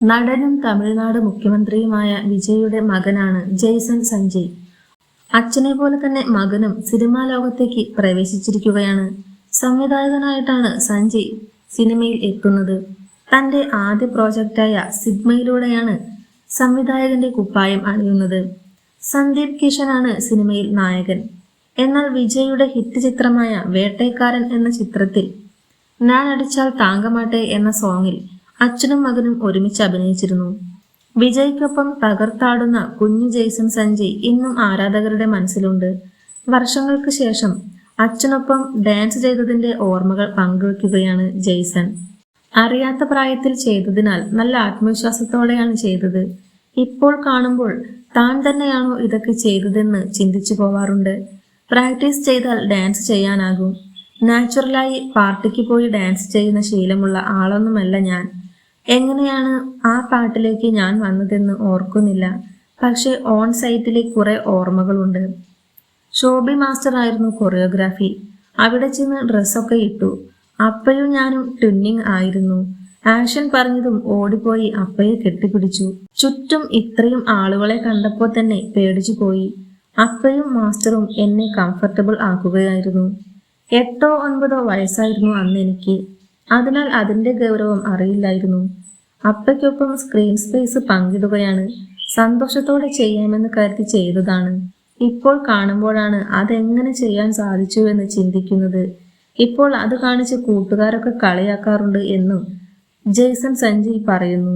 നടനും തമിഴ്നാട് മുഖ്യമന്ത്രിയുമായ വിജയുടെ മകനാണ് ജെയ്സൺ സഞ്ജയ്. അച്ഛനെ പോലെ തന്നെ മകനും സിനിമാ ലോകത്തേക്ക് പ്രവേശിച്ചിരിക്കുകയാണ്. സംവിധായകനായിട്ടാണ് സഞ്ജയ് സിനിമയിൽ എത്തുന്നത്. തന്റെ ആദ്യ പ്രോജക്റ്റായ സിഗ്മയിലൂടെയാണ് സംവിധായകന്റെ കുപ്പായം അണിയുന്നത്. സന്ദീപ് കിഷനാണ് സിനിമയിൽ നായകൻ. എന്നാൽ വിജയുടെ ഹിറ്റ് ചിത്രമായ വേട്ടക്കാരൻ എന്ന ചിത്രത്തിൽ ഞാൻ അടിച്ചാൽ താങ്കമാട്ടെ എന്ന സോങ്ങിൽ അച്ഛനും മകനും ഒരുമിച്ച് അഭിനയിച്ചിരുന്നു. വിജയ്ക്കൊപ്പം തകർത്താടുന്ന കുഞ്ഞു ജെയ്സൺ സഞ്ജയ് ഇന്നും ആരാധകരുടെ മനസ്സിലുണ്ട്. വർഷങ്ങൾക്ക് ശേഷം അച്ഛനൊപ്പം ഡാൻസ് ചെയ്തതിന്റെ ഓർമ്മകൾ പങ്കുവെക്കുകയാണ് ജെയ്സൺ. അറിയാത്ത പ്രായത്തിൽ ചെയ്തതിനാൽ നല്ല ആത്മവിശ്വാസത്തോടെയാണ് ചെയ്തത്. ഇപ്പോൾ കാണുമ്പോൾ താൻ തന്നെയാണോ ഇതൊക്കെ ചെയ്തതെന്ന് ചിന്തിച്ചു പോവാറുണ്ട്. പ്രാക്ടീസ് ചെയ്താൽ ഡാൻസ് ചെയ്യാനാകും. നാച്ചുറലായി പാർട്ടിക്ക് പോയി ഡാൻസ് ചെയ്യുന്ന ശീലമുള്ള ആളൊന്നുമല്ല ഞാൻ. എങ്ങനെയാണ് ആ പാട്ടിലേക്ക് ഞാൻ വന്നതെന്ന് ഓർക്കുന്നില്ല. പക്ഷെ ഓൺ സൈറ്റിലെ കുറെ ഓർമ്മകളുണ്ട്. ഷോബി മാസ്റ്റർ ആയിരുന്നു കൊറിയോഗ്രാഫി. അവിടെ ചെന്ന് ഡ്രസ്സൊക്കെ ഇട്ടു. അപ്പയും ഞാനും ട്വിന്നിങ് ആയിരുന്നു. ആക്ഷൻ പറഞ്ഞതും ഓടിപ്പോയി അപ്പയെ കെട്ടിപ്പിടിച്ചു. ചുറ്റും ഇത്രയും ആളുകളെ കണ്ടപ്പോൾ തന്നെ പേടിച്ചു പോയി. അപ്പയും മാസ്റ്ററും എന്നെ കംഫർട്ടബിൾ ആക്കുകയായിരുന്നു. 8 or 9 വയസ്സായിരുന്നു അന്ന് എനിക്ക്. അതിനാൽ അതിന്റെ ഗൗരവം അറിയില്ലായിരുന്നു. അപ്പയ്ക്കൊപ്പം സ്ക്രീൻ സ്പേസ് പങ്കിടുകയാണ്. സന്തോഷത്തോടെ ചെയ്യാമെന്ന് കരുതി ചെയ്തതാണ്. ഇപ്പോൾ കാണുമ്പോഴാണ് അതെങ്ങനെ ചെയ്യാൻ സാധിച്ചുവെന്ന് ചിന്തിക്കുന്നത്. ഇപ്പോൾ അത് കാണിച്ച് കൂട്ടുകാരൊക്കെ കളിയാക്കാറുണ്ട് എന്നും ജെയ്സൺ സഞ്ജയ് പറയുന്നു.